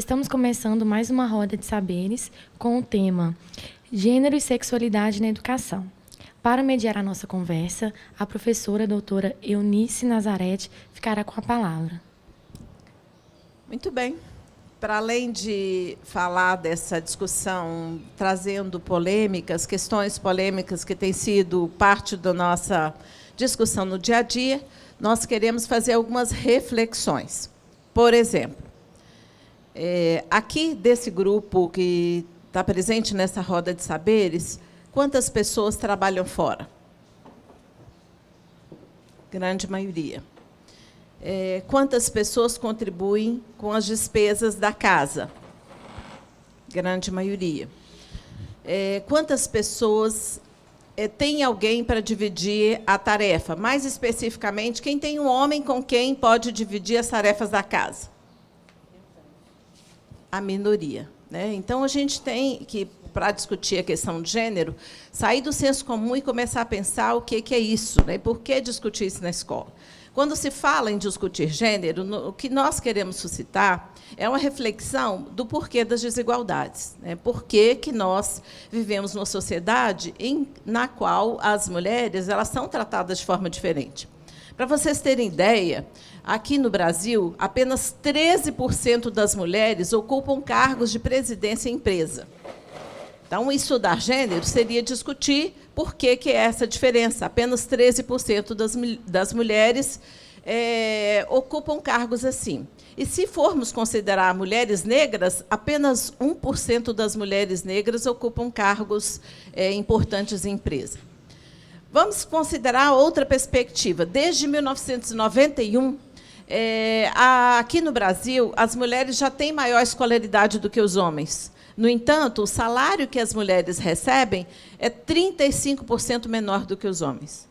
Estamos começando mais uma roda de saberes com o tema Gênero e Sexualidade na Educação. Para mediar a nossa conversa, a professora doutora Eunice Nazarete ficará com a palavra. Muito bem. Para além de falar dessa discussão, trazendo polêmicas, questões polêmicas que têm sido parte da nossa discussão no dia a dia, nós queremos fazer algumas reflexões. Por exemplo, aqui desse grupo que está presente nessa roda de saberes, quantas pessoas trabalham fora? Grande maioria. Quantas pessoas contribuem com as despesas da casa? Grande maioria. Quantas pessoas tem alguém para dividir a tarefa? Mais especificamente, quem tem um homem com quem pode dividir as tarefas da casa? A minoria, né? Então, a gente tem que, para discutir a questão de gênero, sair do senso comum e começar a pensar o que é isso, né? E por que discutir isso na escola? Quando se fala em discutir gênero, o que nós queremos suscitar é uma reflexão do porquê das desigualdades, né? Por que nós vivemos numa sociedade na qual as mulheres elas são tratadas de forma diferente. Para vocês terem ideia, aqui no Brasil, apenas 13% das mulheres ocupam cargos de presidência em empresa. Então, estudar gênero seria discutir por que é essa diferença. Apenas 13% das mulheres ocupam cargos assim. E, se formos considerar mulheres negras, apenas 1% das mulheres negras ocupam cargos importantes em empresa. Vamos considerar outra perspectiva. Desde 1991, aqui no Brasil, as mulheres já têm maior escolaridade do que os homens. No entanto, o salário que as mulheres recebem é 35% menor do que os homens.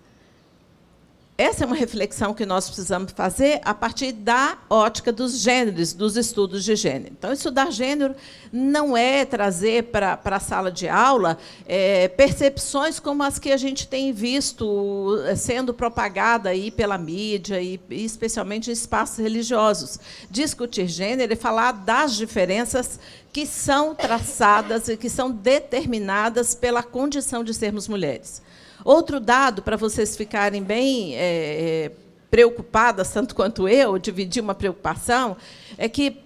Essa é uma reflexão que nós precisamos fazer a partir da ótica dos gêneros, dos estudos de gênero. Então, estudar gênero não é trazer para a sala de aula percepções como as que a gente tem visto sendo propagada aí pela mídia, e especialmente em espaços religiosos. Discutir gênero é falar das diferenças que são traçadas e que são determinadas pela condição de sermos mulheres. Outro dado, para vocês ficarem bem preocupadas, tanto quanto eu, dividi uma preocupação, é que,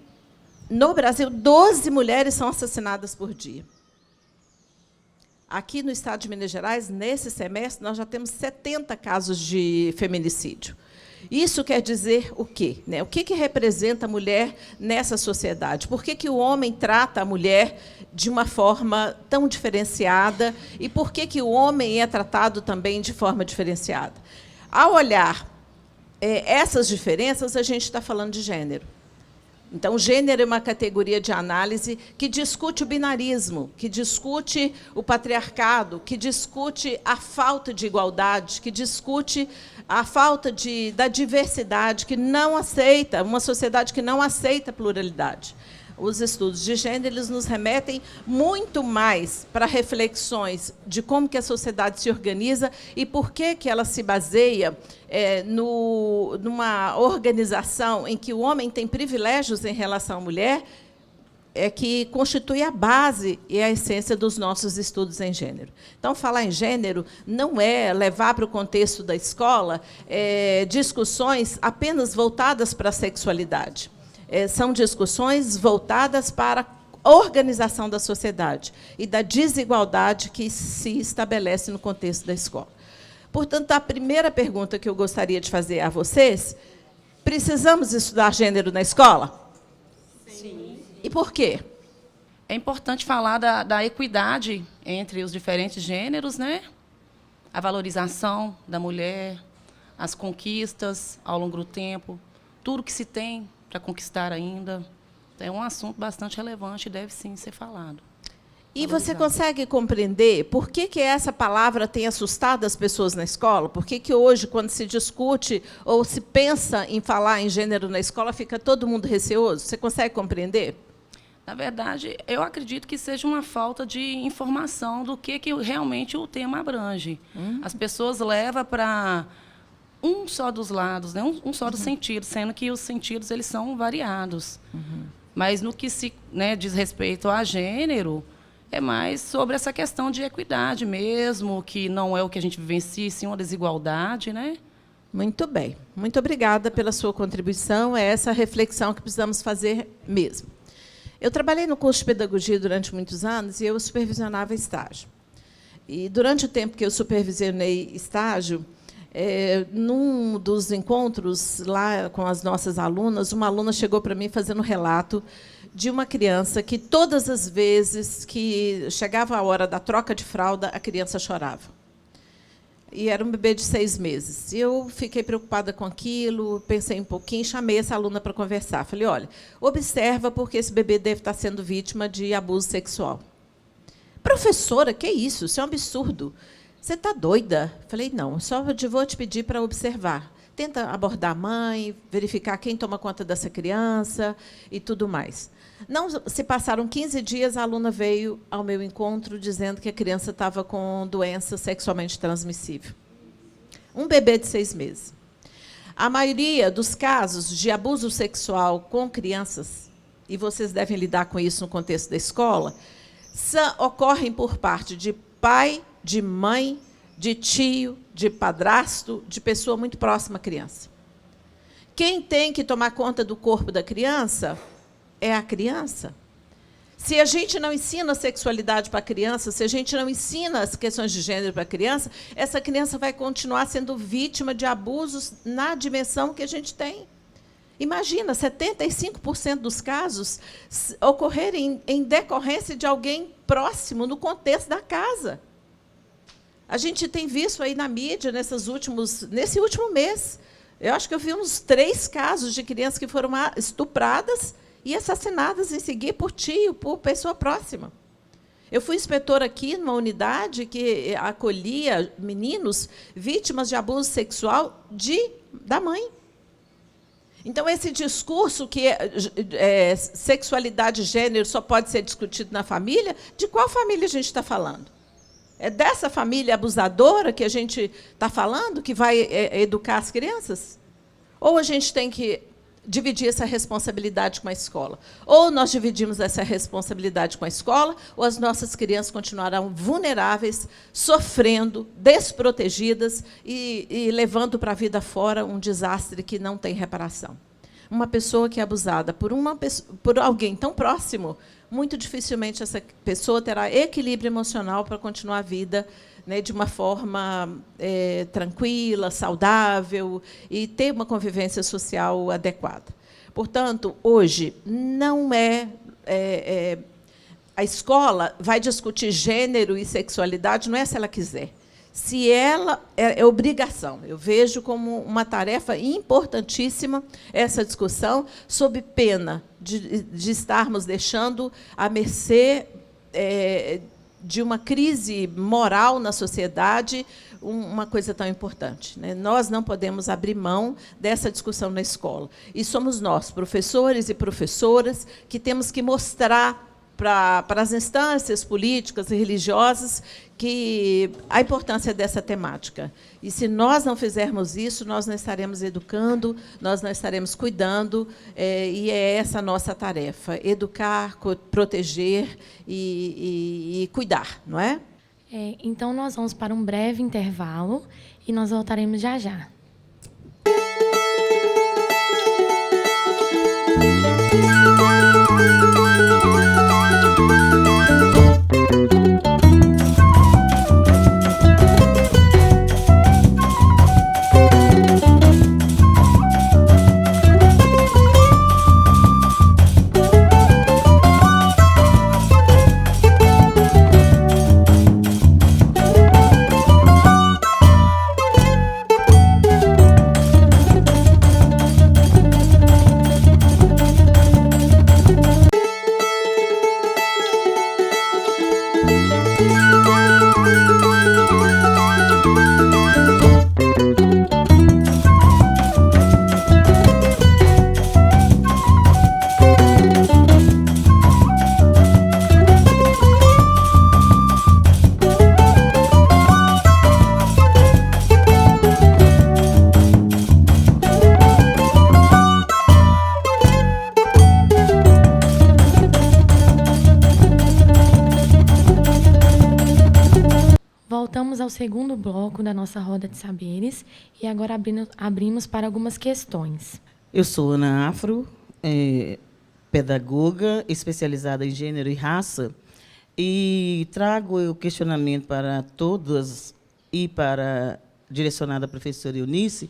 no Brasil, 12 mulheres são assassinadas por dia. Aqui no estado de Minas Gerais, nesse semestre, nós já temos 70 casos de feminicídio. Isso quer dizer o quê, né? O que representa a mulher nessa sociedade? Por que o homem trata a mulher de uma forma tão diferenciada? E por que o homem é tratado também de forma diferenciada? Ao olhar essas diferenças, a gente está falando de gênero. Então, gênero é uma categoria de análise que discute o binarismo, que discute o patriarcado, que discute a falta de igualdade, que discute a falta da diversidade, que não aceita, uma sociedade que não aceita a pluralidade. Os estudos de gênero eles nos remetem muito mais para reflexões de como que a sociedade se organiza e por que ela se baseia numa organização em que o homem tem privilégios em relação à mulher, que constitui a base e a essência dos nossos estudos em gênero. Então, falar em gênero não é levar para o contexto da escola discussões apenas voltadas para a sexualidade. São discussões voltadas para a organização da sociedade e da desigualdade que se estabelece no contexto da escola. Portanto, a primeira pergunta que eu gostaria de fazer a vocês: precisamos estudar gênero na escola? Sim. E por quê? É importante falar da equidade entre os diferentes gêneros, né? A valorização da mulher, as conquistas ao longo do tempo, tudo que se tem para conquistar ainda. É um assunto bastante relevante e deve, sim, ser falado. E você consegue compreender por que essa palavra tem assustado as pessoas na escola? Por que hoje, quando se discute ou se pensa em falar em gênero na escola, fica todo mundo receoso? Você consegue compreender? Na verdade, eu acredito que seja uma falta de informação do que realmente o tema abrange. As pessoas levam para um só dos lados, né? um só dos sentidos, sendo que os sentidos eles são variados. Mas no que se, né, diz respeito a gênero, é mais sobre essa questão de equidade mesmo, que não é o que a gente vivencia, sim uma desigualdade, né? Muito bem. Muito obrigada pela sua contribuição. É essa reflexão que precisamos fazer mesmo. Eu trabalhei no curso de pedagogia durante muitos anos e eu supervisionava estágio. E, durante o tempo que eu supervisionei estágio, num dos encontros lá com as nossas alunas, uma aluna chegou para mim fazendo um relato de uma criança que, todas as vezes que chegava a hora da troca de fralda, a criança chorava. E era um bebê de 6 meses. Eu fiquei preocupada com aquilo, pensei um pouquinho, chamei essa aluna para conversar. Falei, olha, observa porque esse bebê deve estar sendo vítima de abuso sexual. Professora, que isso? Isso é um absurdo. Você está doida? Falei, não, só vou te pedir para observar. Tenta abordar a mãe, verificar quem toma conta dessa criança e tudo mais. Não se passaram 15 dias, a aluna veio ao meu encontro dizendo que a criança estava com doença sexualmente transmissível. Um bebê de 6 meses. A maioria dos casos de abuso sexual com crianças, e vocês devem lidar com isso no contexto da escola, ocorrem por parte de pai, de mãe, de tio, de padrasto, de pessoa muito próxima à criança. Quem tem que tomar conta do corpo da criança é a criança. Se a gente não ensina a sexualidade para a criança, se a gente não ensina as questões de gênero para a criança, essa criança vai continuar sendo vítima de abusos na dimensão que a gente tem. Imagina, 75% dos casos ocorrerem em decorrência de alguém próximo, no contexto da casa. A gente tem visto aí na mídia, nesse último mês, eu acho que eu vi uns 3 casos de crianças que foram estupradas e assassinadas em seguida por tio, por pessoa próxima. Eu fui inspetora aqui numa unidade que acolhia meninos vítimas de abuso sexual da mãe. Então, esse discurso que sexualidade e gênero só pode ser discutido na família, de qual família a gente está falando? É dessa família abusadora que a gente está falando, que vai educar as crianças? Ou a gente tem que dividir essa responsabilidade com a escola? Ou nós dividimos essa responsabilidade com a escola, ou as nossas crianças continuarão vulneráveis, sofrendo, desprotegidas e levando para a vida fora um desastre que não tem reparação. Uma pessoa que é abusada por alguém tão próximo, muito dificilmente essa pessoa terá equilíbrio emocional para continuar a vida, né, de uma forma tranquila, saudável e ter uma convivência social adequada. Portanto, hoje, não a escola vai discutir gênero e sexualidade, não é se ela quiser. Se ela é obrigação. Eu vejo como uma tarefa importantíssima essa discussão, sob pena de estarmos deixando à mercê de uma crise moral na sociedade uma coisa tão importante, né? Nós não podemos abrir mão dessa discussão na escola. E somos nós, professores e professoras, que temos que mostrar para as instâncias políticas e religiosas a importância dessa temática. E, se nós não fizermos isso, nós não estaremos educando, nós não estaremos cuidando, e é essa a nossa tarefa, educar, proteger e cuidar, não é? Então, nós vamos para um breve intervalo e nós voltaremos já já. segundo bloco da nossa roda de saberes e agora abrimos para algumas questões. Eu sou Ana Afro, pedagoga especializada em gênero e raça, e trago o questionamento para todas e direcionada à professora Eunice,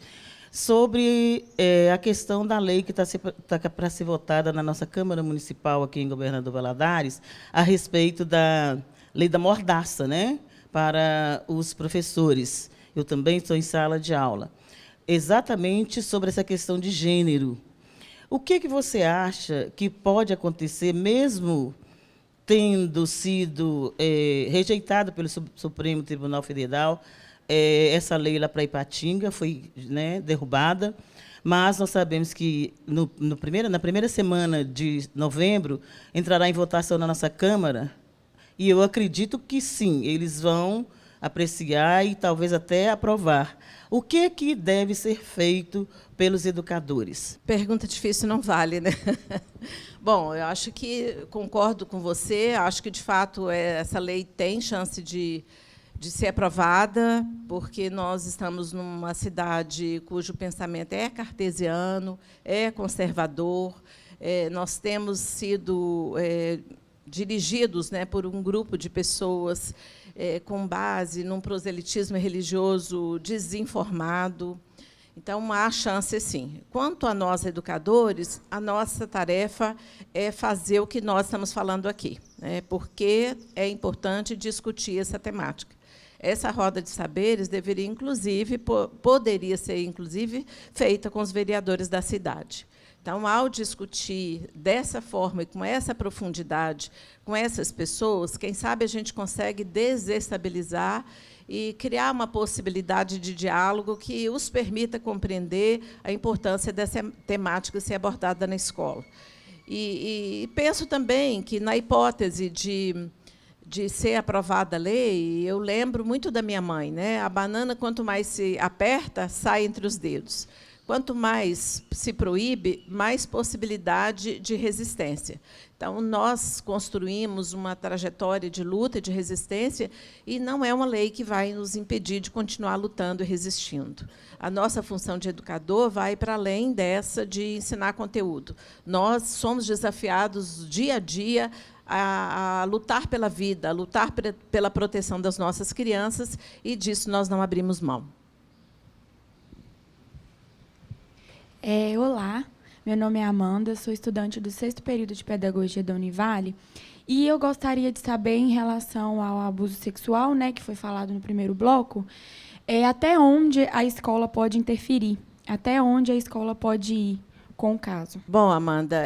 sobre a questão da lei que está para ser votada na nossa Câmara Municipal, aqui em Governador Valadares, a respeito da lei da mordaça, né, para os professores. Eu também estou em sala de aula. Exatamente sobre essa questão de gênero. O que você acha que pode acontecer, mesmo tendo sido rejeitada pelo Supremo Tribunal Federal, essa lei lá para Ipatinga foi, né, derrubada, mas nós sabemos que na primeira semana de novembro entrará em votação na nossa Câmara, e eu acredito que sim, eles vão apreciar e talvez até aprovar. O que deve ser feito pelos educadores? Pergunta difícil não vale, né? Bom, eu acho que concordo com você, acho que, de fato, essa lei tem chance de ser aprovada, porque nós estamos numa cidade cujo pensamento é cartesiano, é conservador, nós temos sido dirigidos, né, por um grupo de pessoas com base num proselitismo religioso desinformado. Então, há chance, sim. Quanto a nós, educadores, a nossa tarefa é fazer o que nós estamos falando aqui, né, porque é importante discutir essa temática. Essa roda de saberes deveria, inclusive, poderia ser, inclusive, feita com os vereadores da cidade. Então, ao discutir dessa forma e com essa profundidade com essas pessoas, quem sabe a gente consegue desestabilizar e criar uma possibilidade de diálogo que os permita compreender a importância dessa temática ser abordada na escola. E penso também que, na hipótese de ser aprovada a lei, eu lembro muito da minha mãe, né? A banana, quanto mais se aperta, sai entre os dedos. Quanto mais se proíbe, mais possibilidade de resistência. Então, nós construímos uma trajetória de luta e de resistência, e não é uma lei que vai nos impedir de continuar lutando e resistindo. A nossa função de educador vai para além dessa de ensinar conteúdo. Nós somos desafiados dia a dia a lutar pela vida, a lutar pela proteção das nossas crianças, e disso nós não abrimos mão. Olá, meu nome é Amanda, sou estudante do 6º período de Pedagogia da Univale, e eu gostaria de saber, em relação ao abuso sexual, né, que foi falado no primeiro bloco, até onde a escola pode interferir, até onde a escola pode ir com o caso. Bom, Amanda,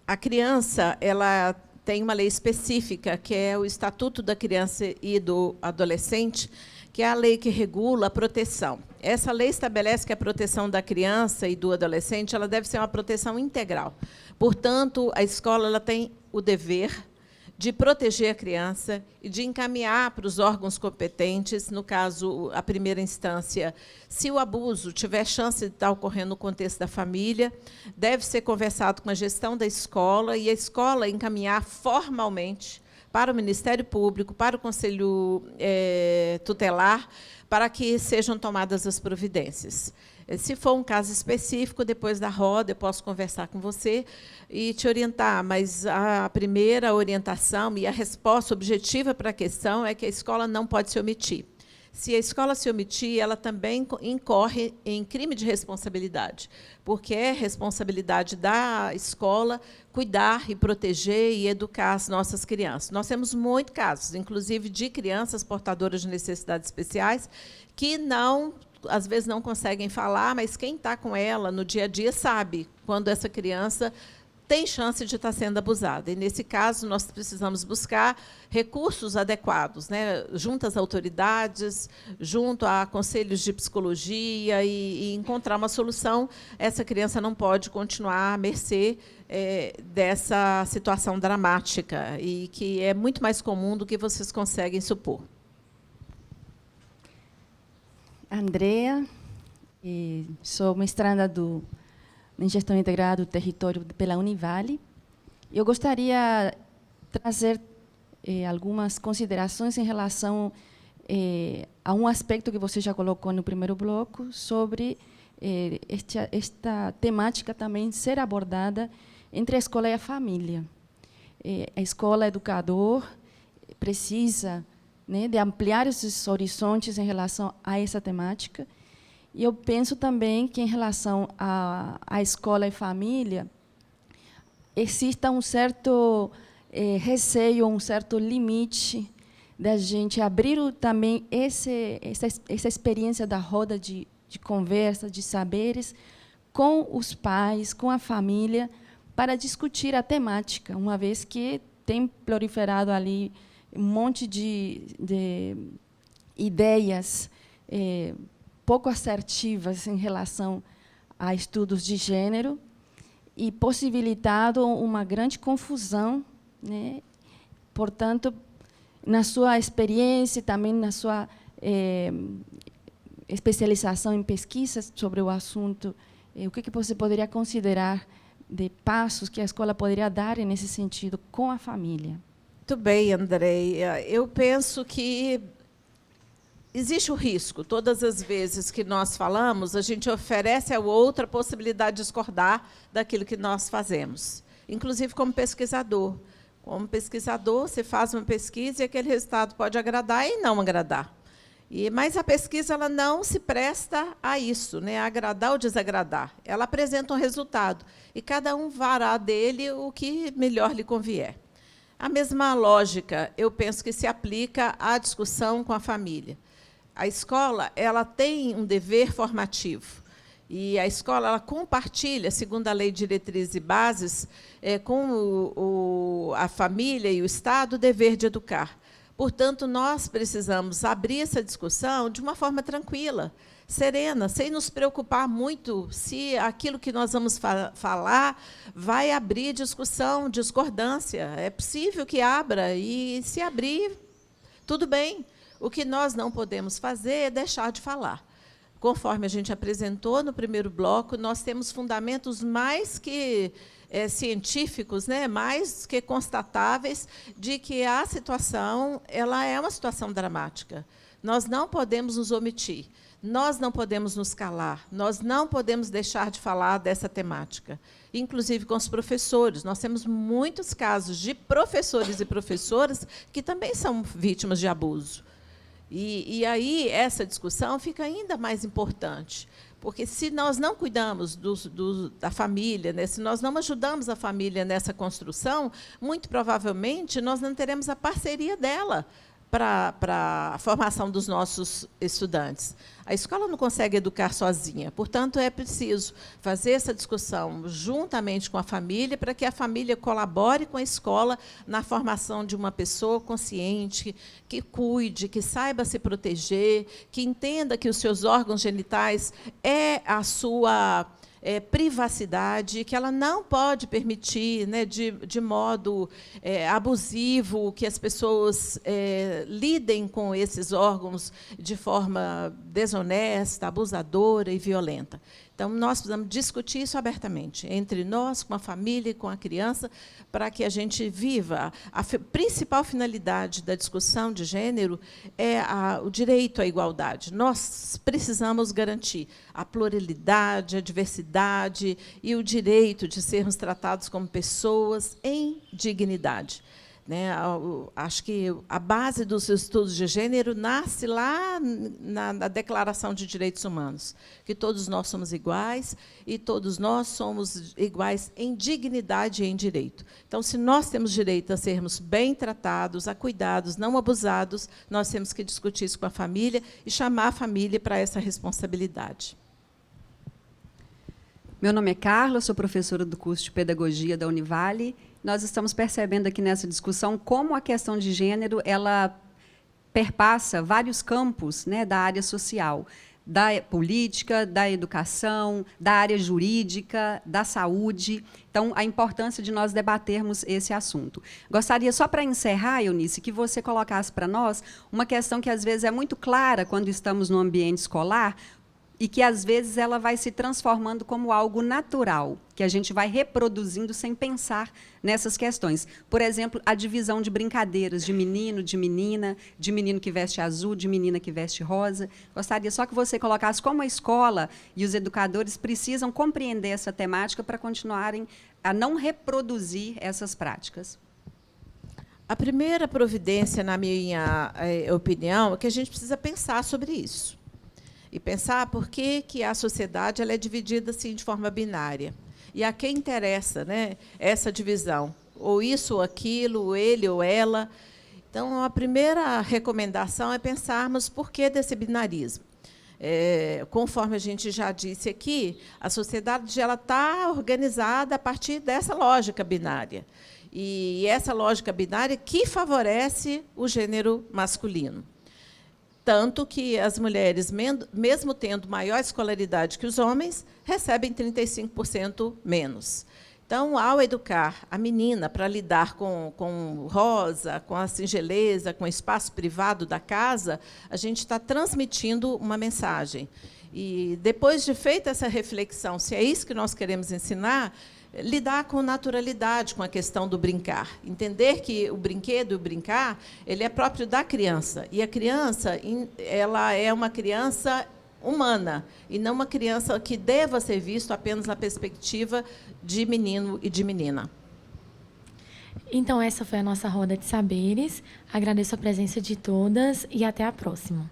a criança ela tem uma lei específica, que é o Estatuto da Criança e do Adolescente, que é a lei que regula a proteção. Essa lei estabelece que a proteção da criança e do adolescente ela deve ser uma proteção integral. Portanto, a escola ela tem o dever de proteger a criança e de encaminhar para os órgãos competentes, no caso, a primeira instância, se o abuso tiver chance de estar ocorrendo no contexto da família, deve ser conversado com a gestão da escola e a escola encaminhar formalmente para o Ministério Público, para o Conselho Tutelar, para que sejam tomadas as providências. Se for um caso específico, depois da roda, eu posso conversar com você e te orientar, mas a primeira orientação e a resposta objetiva para a questão é que a escola não pode se omitir. Se a escola se omitir, ela também incorre em crime de responsabilidade, porque é responsabilidade da escola cuidar e proteger e educar as nossas crianças. Nós temos muitos casos, inclusive de crianças portadoras de necessidades especiais, que às vezes não conseguem falar, mas quem está com ela no dia a dia sabe quando essa criança tem chance de estar sendo abusada. E, nesse caso, nós precisamos buscar recursos adequados, né, junto às autoridades, junto a conselhos de psicologia, e encontrar uma solução. Essa criança não pode continuar à mercê dessa situação dramática, e que é muito mais comum do que vocês conseguem supor. Andrea, sou mestranda em Gestão Integrada do Território pela Univale. Eu gostaria de trazer algumas considerações em relação a um aspecto que você já colocou no primeiro bloco, sobre esta temática também ser abordada entre a escola e a família. A escola, educador, precisa, né, de ampliar esses horizontes em relação a essa temática. E eu penso também que, em relação à escola e família, exista um certo receio, um certo limite da gente abrir também essa experiência da roda de conversa, de saberes, com os pais, com a família, para discutir a temática, uma vez que tem proliferado ali um monte de ideias pouco assertivas em relação a estudos de gênero e possibilitado uma grande confusão, né? Portanto, na sua experiência, também na sua especialização em pesquisas sobre o assunto, o que você poderia considerar de passos que a escola poderia dar nesse sentido com a família? Muito bem, Andréia. Eu penso que existe o risco. Todas as vezes que nós falamos, a gente oferece ao outro a possibilidade de discordar daquilo que nós fazemos, inclusive como pesquisador. Como pesquisador, você faz uma pesquisa e aquele resultado pode agradar e não agradar. Mas a pesquisa ela não se presta a isso, né, a agradar ou desagradar. Ela apresenta um resultado e cada um fará dele o que melhor lhe convier. A mesma lógica, eu penso que se aplica à discussão com a família. A escola ela tem um dever formativo. E a escola ela compartilha, segundo a Lei de Diretrizes e Bases, com a família e o Estado, o dever de educar. Portanto, nós precisamos abrir essa discussão de uma forma tranquila, serena, sem nos preocupar muito se aquilo que nós vamos falar vai abrir discussão, discordância. É possível que abra, e, se abrir, tudo bem. O que nós não podemos fazer é deixar de falar. Conforme a gente apresentou no primeiro bloco, nós temos fundamentos mais que científicos, né, mais que constatáveis, de que a situação ela é uma situação dramática. Nós não podemos nos omitir, nós não podemos nos calar, nós não podemos deixar de falar dessa temática. Inclusive com os professores. Nós temos muitos casos de professores e professoras que também são vítimas de abuso. E aí essa discussão fica ainda mais importante, porque se nós não cuidamos da família, né, se nós não ajudamos a família nessa construção, muito provavelmente nós não teremos a parceria dela para a formação dos nossos estudantes. A escola não consegue educar sozinha, portanto, é preciso fazer essa discussão juntamente com a família, para que a família colabore com a escola na formação de uma pessoa consciente, que cuide, que saiba se proteger, que entenda que os seus órgãos genitais é a sua privacidade, que ela não pode permitir, né, de modo abusivo, que as pessoas lidem com esses órgãos de forma desonesta, abusadora e violenta. Então, nós precisamos discutir isso abertamente, entre nós, com a família e com a criança, para que a gente viva. A principal finalidade da discussão de gênero é o direito à igualdade. Nós precisamos garantir a pluralidade, a diversidade e o direito de sermos tratados como pessoas em dignidade. Né? Acho que a base dos estudos de gênero nasce lá na Declaração de Direitos Humanos, que todos nós somos iguais e todos nós somos iguais em dignidade e em direito. Então, se nós temos direito a sermos bem tratados, a cuidados, não abusados, nós temos que discutir isso com a família e chamar a família para essa responsabilidade. Meu nome é Carla, sou professora do curso de Pedagogia da Univale. Nós estamos percebendo aqui nessa discussão como a questão de gênero ela perpassa vários campos, né, da área social, da política, da educação, da área jurídica, da saúde. Então, a importância de nós debatermos esse assunto. Gostaria, só para encerrar, Eunice, que você colocasse para nós uma questão que, às vezes, é muito clara quando estamos no ambiente escolar, e que, às vezes, ela vai se transformando como algo natural, que a gente vai reproduzindo sem pensar nessas questões. Por exemplo, a divisão de brincadeiras de menino, de menina, de menino que veste azul, de menina que veste rosa. Gostaria só que você colocasse como a escola e os educadores precisam compreender essa temática para continuarem a não reproduzir essas práticas. A primeira providência, na minha opinião, é que a gente precisa pensar sobre isso. E pensar por que a sociedade ela é dividida assim, de forma binária. E a quem interessa, né, essa divisão? Ou isso ou aquilo, ou ele ou ela. Então, a primeira recomendação é pensarmos por que desse binarismo. Conforme a gente já disse aqui, a sociedade está organizada a partir dessa lógica binária. E essa lógica binária que favorece o gênero masculino. Tanto que as mulheres, mesmo tendo maior escolaridade que os homens, recebem 35% menos. Então, ao educar a menina para lidar com rosa, com a singeleza, com o espaço privado da casa, a gente está transmitindo uma mensagem. E, depois de feita essa reflexão, se é isso que nós queremos ensinar, lidar com naturalidade com a questão do brincar. Entender que o brinquedo e o brincar ele é próprio da criança. E a criança ela é uma criança humana, e não uma criança que deva ser vista apenas na perspectiva de menino e de menina. Então, essa foi a nossa roda de saberes. Agradeço a presença de todas e até a próxima.